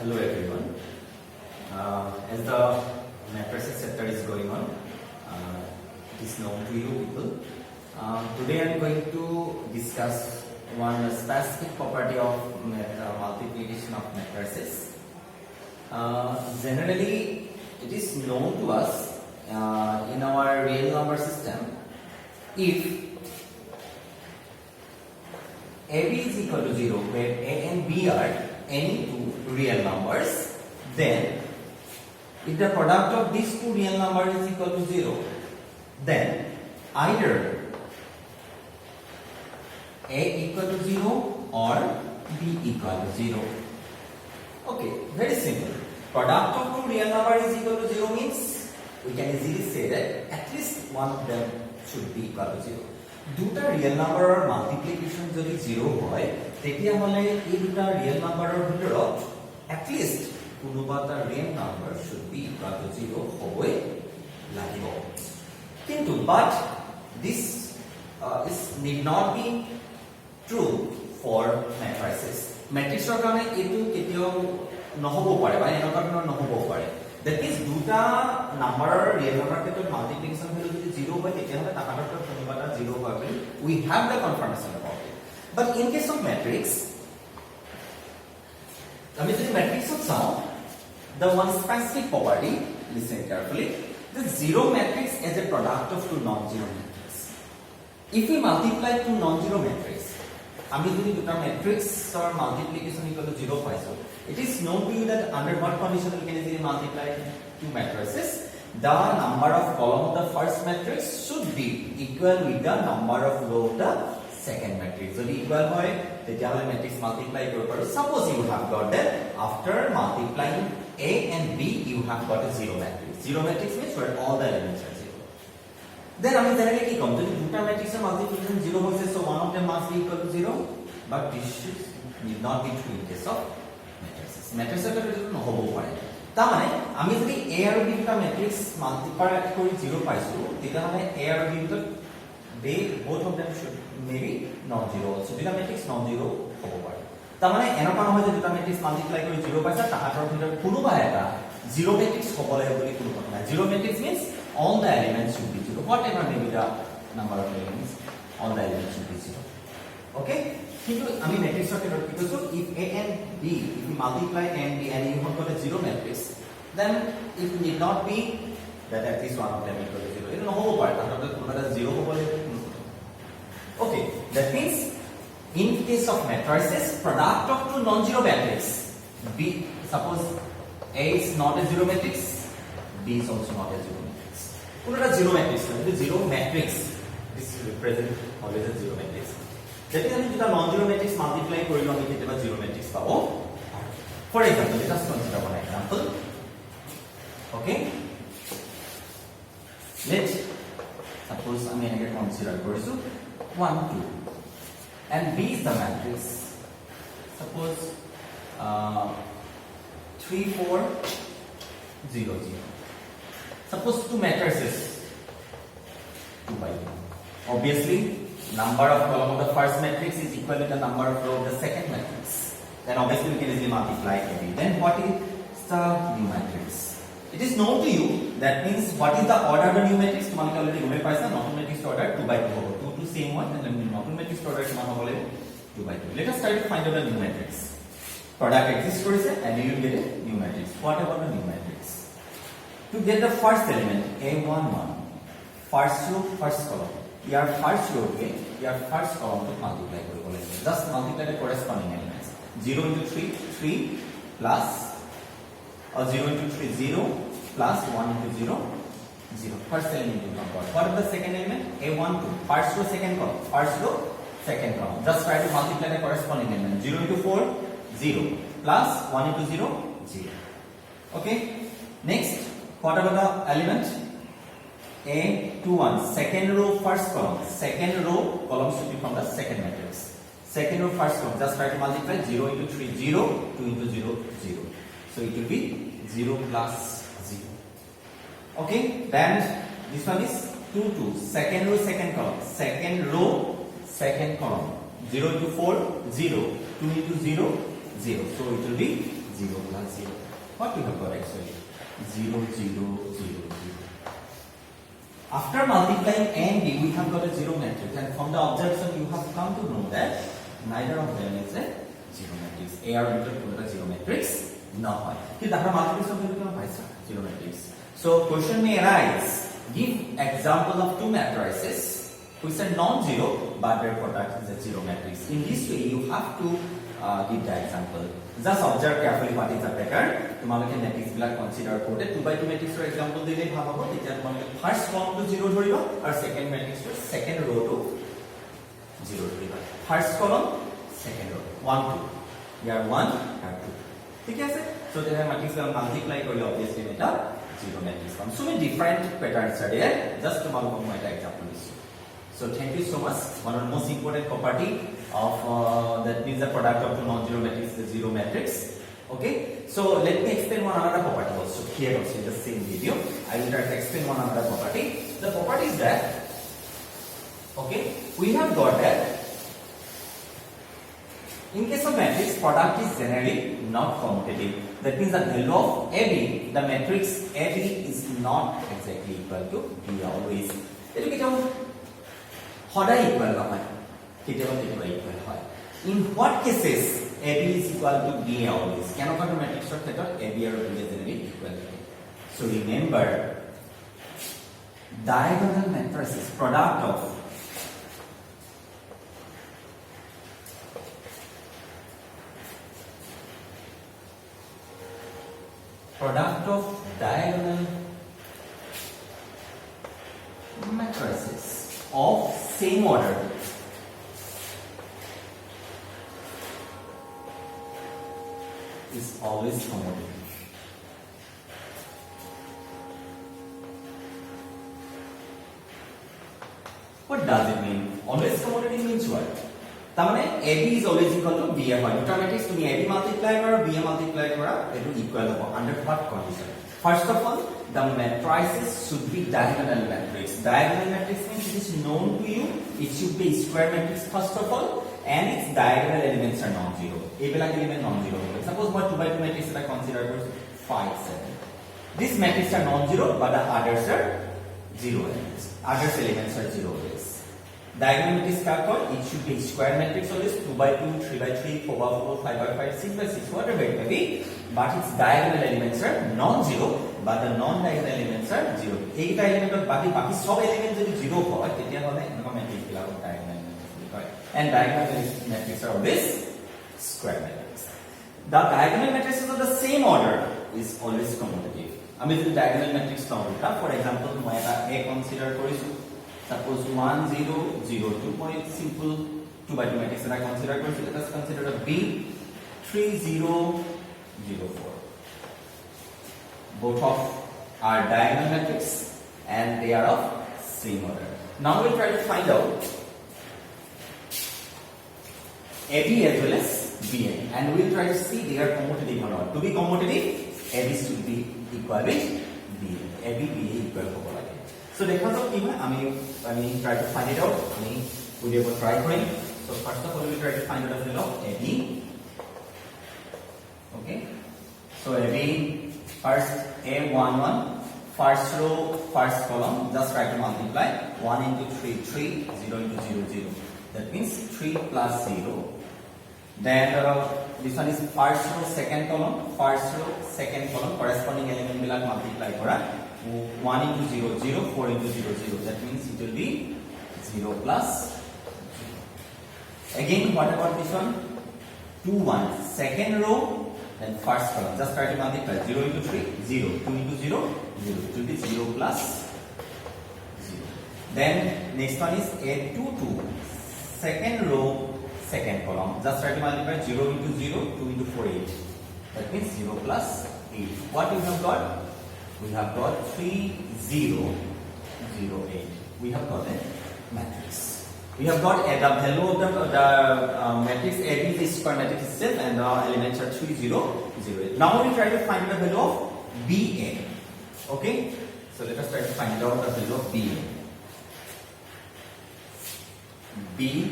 Hello everyone. As the matrices chapter is going on, it is known to you people. Today I am going to discuss one specific property of multiplication of matrices. Generally, it is known to us in our real number system. If AB is equal to 0, where A and B are any two real numbers, then if the product of these two real numbers is equal to 0, then either A equal to 0 or B equal to 0. Okay, very simple. Product of two real numbers is equal to 0 means we can easily say that at least one of them should be equal to 0. দুটা real নাম্বাৰৰ multiplication যদি 0 হয় তেতিয়া হলে এই দুটা real নাম্বাৰৰ ভিতৰত at least কোনোবাটা real number should be equal to 0 হ'বই লাগিব কিন্তু but this is need not be true for matrices matrixৰ কাৰণে এটো কেতিয়াও নহব পাৰে বা এনেকুৱা ধৰণৰ নহব পাৰে that means দুটা নাম্বাৰৰ ৰিয়েল নাম্বাৰ ক্ষেত্ৰত মাল্টিপ্লিকেশন ভ্যালু যদি 0 হয় তেতিয়া হলে তাহাঁতৰ কোনোবাটা 0 হয় বুলি we have the confirmation about it but in case of matrix আমি যদি matrix চাও the one specific property listen carefully the zero matrix as a product of two non-zero matrix if we multiply two non-zero matrix আমি যদি দুটা matrixৰ multiplication equal to 0 পাইছো it is known to you that under what condition we can easily multiply two matrices the number of column of the first matrix should be equal with the number of row of the second matrix যদি equal হয় তেতিয়া হলে matrix multiply কৰিব পাৰো suppose you have got that after multiplying A and B you have got a zero matrix means where all the elements are zero then আমি generally কি কম যদি দুটা matrixৰ multiplication 0 হৈছে so one of them must be equal to 0 but this need not be true in case of matrices ক্ষেত্ৰত নহব পাৰে তাৰ মানে আমি যদি A আৰু B দুটা matrix multiply কৰি 0 পাইছো তেতিয়া হলে A আৰু B দুটা they both of them should maybe non-zero also দুটা matrix non-zero হ'ব পাৰে তাৰ মানে এনেকুৱা নহয় যে দুটা matrix multiply কৰি 0 পাইছা তাহাঁতৰ ভিতৰত কোনোবা এটা zero matrix হ'ব লাগে বুলি কোনো কথা নাই zero matrix means all the elements should be 0 whatever may be the number of elements all the elements should be 0 okay কিন্তু আমি matrixৰ ক্ষেত্ৰত কি কৈছো if A and B if we multiply A and B and you have got a zero matrix then it need not be that at least one of them equal to 0 it নহব পাৰে তাহাঁতৰ কোনোবা 0 হ'ব লাগে okay that means in case of matrices product of two non-zero matrix B suppose A is not a zero matrix B is also not a zero matrix কোনোটা zero matrix মানে zero matrix this represent always a zero matrix যদি আমি দুটা non-zero matrix multiply কৰিলো আমি কেতিয়াবা zero matrix পাবো for example let us consider one example okay let suppose আমি এনেকৈ consider কৰিছো 1 2 and B is the matrix suppose 3 4 0 0 suppose two matrices 2 by 2 obviously number of column of the first matrix is equal to the number of row of the second matrix then obviously we can easily multiply AB then what is the new matrix it is known to you that means what is the order of the new matrix তোমালোকে already গমে পাইছা নতুন matrix order 2 by 2 হ'ব 2 to same one and then নতুন matrix order কিমান হ'ব 2 by 2 let us try to find out the new matrix product exists কৰিছে and you will get a new matrix what about the new matrix to get the first element A11 first row first column your first row ke your first column to multiply koribo lagib just multiply the corresponding elements 0 into 3 3 plus or 0 into 3 0 plus 1 into 0 0 first element to come out what is the second element A12 first row second column first row second column just try to multiply the corresponding element 0 into 4 0 plus 1 into 0 0 okay next what about the element A21 second row first column second row column should be from the second matrix second row first column just try to multiply 0 into 3 0 2 into 0 0 so it will be 0 plus 0 okay then this one is 2 2 second row second column second row second column 0 into 4 0 2 into 0 0 so it will be 0 plus 0. What we have got actually? 0, 0, 0, 0. After multiplying A and B, we have got a 0 matrix, and from the observation you have come to know that neither of them is a 0 matrix. A or B to a 0 matrix not হয় কিন্তু আমরা multiplication of value কেন পাইছি 0 matrix. So question may arise, give example of two matrices which are non-zero but their product is a 0 matrix. In this way you have to give the example. Just observe carefully what is the pattern. তোমালোকে matrix বিলাক consider করতে 2 by 2 matrix এর example দিলে ভালো হবে। তেতিয়া তোমালোকে first column to 0 ধৰিব আৰু second matrix to second row to 0 ধৰিব। First column, second row, 1 2. Here 1 and 2. ঠিক আছে? So then matrix will multiply করলে obviously এটা 0 matrix palm. So many different patterns are there. Just তোমালোকক মই এটা example দিছো। So thank you so much. One of the most important property of that means the product of two non-zero matrix is the 0 matrix. Okay. So let me explain one another property also here also in the same video. I will try to explain one another property. The property is that okay, we have got that in case of matrix, product is generally not commutative. That means the value of AB, the matrix AB is not exactly equal to B always. It will সদায় equal নহয় কেতিয়াবা কেতিয়াবা equal হয় in what cases AB is equal to B always কেনকা ম্যাট্রিক্সৰ ক্ষেত্ৰত AB আৰু B generally equal থাকে so remember diagonal matrices product of diagonal matrices of same order is always commutative. What does it mean? Always commutative means what? তার মানে AB is always equal to BA হয় দুটা matrix তুমি AB multiply করো BA multiply করো এটা equal হবে under what condition? First of all, the matrices should be diagonal matrix. Diagonal matrix means it is known to you. It should be square matrix first of all, and its diagonal elements are non-zero. A black element non-zero. Suppose what 2 by 2 matrix that I consider as 5, 7. These matrices are non-zero, but the others are zero elements. Others elements are zero always. Diagonal matrix calculate, it should be square matrix always 2 by 2, 3 by 3, 4 by 4, 5 by 5, 6 by 6, whatever it may be. But its diagonal elements are non-zero, but the non-diagonal elements are zero. এইটা element of বাকি সব element যদি zero হয় তেতিয়া হলে এনেকুৱা matrix বিলাক diagonal matrix হয় and diagonal matrix are always square matrix. The diagonal matrices of the same order is always commutative. আমি যদি diagonal matrix লওঁ এটা for example মই এটা A consider কৰিছো suppose 1 0 0 2 point simple 2 by 2 matrix that I consider কৰিছো let us consider a B 3 0 0 4. Both of are diagonal matrix and they are of same order. Now we'll try to find out AB as well as BA and we'll try to see they are commutative or not. To be commutative, AB should be equal with BA. AB BA equal হ'ব লাগে. So দেখা যাওক কি হয় আমি try to find it out. আমি video को try Karim. So first of all we try to find out the value of AB. Okay. So AB first A11 first row first column just try to multiply 1 into 3 3 0 into 0 0 that means 3 plus 0 then this one is first row second column corresponding element bilak multiply kora 1 into 0 0 4 into 0 0 that means it will be 0 plus 0. Again what about this one 2 1 second row then first column just try to multiply 0 into 3 0 2 into 0 0 it will be 0 plus 0. Then next one is A22 second row second column just try to multiply 0 into 0 2 into 4 8 that means 0 plus 8. What we have got? We have got 3 0 0 8. We have got a matrix. We have got the value of the matrix AB is square matrix itself and the elements are 3 0 0 8. Now we try to find the value of BA. Okay, so let us try to find out the value of BA. BA,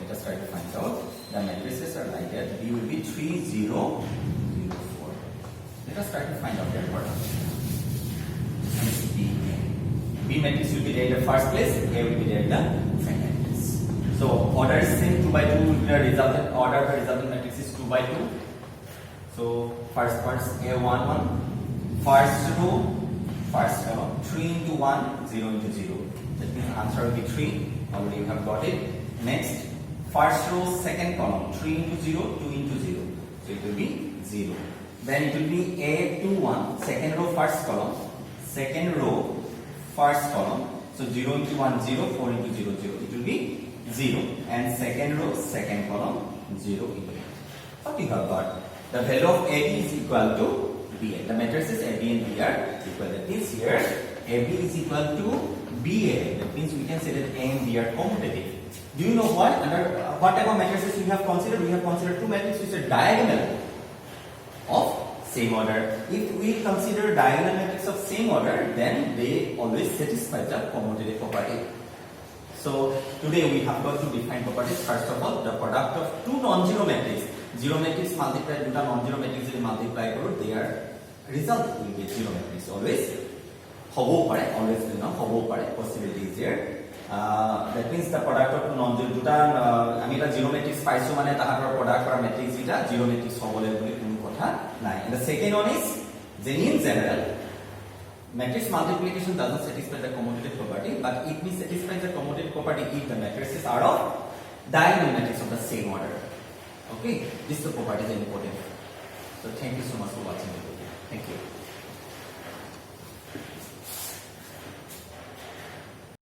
let us try to find out the matrices are like that. B will be 3 0 Just try to find out their product. B matrix will be there in the first place, A will be there in the second place. So order is same, 2 by 2 will be the resultant order of the resultant matrix is 2 by 2. So first A1 1, first row, first column, 3 into 1, 0 into 0. That means answer will be 3. Already you have got it. Next, first row, second column, 3 into 0, 2 into 0. So it will be 0. Then it will be A21, second row, first column, second row, first column. So 0 into 1, 0, 4 into 0, 0. It will be 0. And second row, second column, 0 into 1. What you have got? The value of AB is equal to BA. The matrices AB and B are equal. That means here AB is equal to BA. That means we can say that A and B are commutative. Do you know what? Under what type of matrices we have considered? We have considered two matrices which are diagonal of same order. If we consider diagonal matrix of same order, then they always satisfy the commutative property. So today we have got to define properties. First of all, the product of two non-zero matrices. Zero matrix multiply দুটা non-zero matrix যদি multiply করো, their result will be zero matrix. Always হবও পারে, always will not হবও পারে, possibility is there. That means the product of two non-zero দুটা আমি এটা zero matrix পাইছো মানে তাহাতৰ product কৰা matrix এটা zero matrix হবলে বুলি কোনো কথা নাই. And the second one is in general matrix multiplication doesn't satisfy the commutative property, but it may satisfy the commutative property if the matrices are of diagonal matrix of the same order. Okay, this is the property that is important. So thank you so much for watching the video. Thank you.